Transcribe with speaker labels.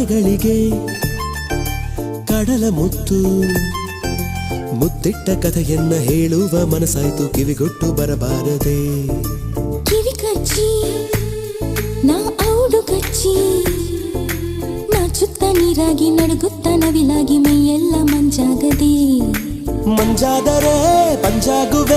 Speaker 1: ಆನೆಗಳಿಗೆ ಕಡಲ ಮುತ್ತು ಮುತ್ತಿಟ್ಟ ಕಥೆಯನ್ನ ಹೇಳುವ ಮನಸ್ಸಾಯ್ತು ಕಿವಿಗೊಟ್ಟು ಬರಬಾರದೆ
Speaker 2: ಕಿವಿ ಕಚ್ಚಿ ನಾ ಔಡು ಕಚ್ಚಿ ನಾಚುತ್ತ ನೀರಾಗಿ ನಡುಗುತ್ತ ನವಿಲಾಗಿ ಮೈಯೆಲ್ಲ ಮಂಜಾಗದೆ
Speaker 1: ಮಂಜಾದರೆ ಪಂಜಾಗುವೆ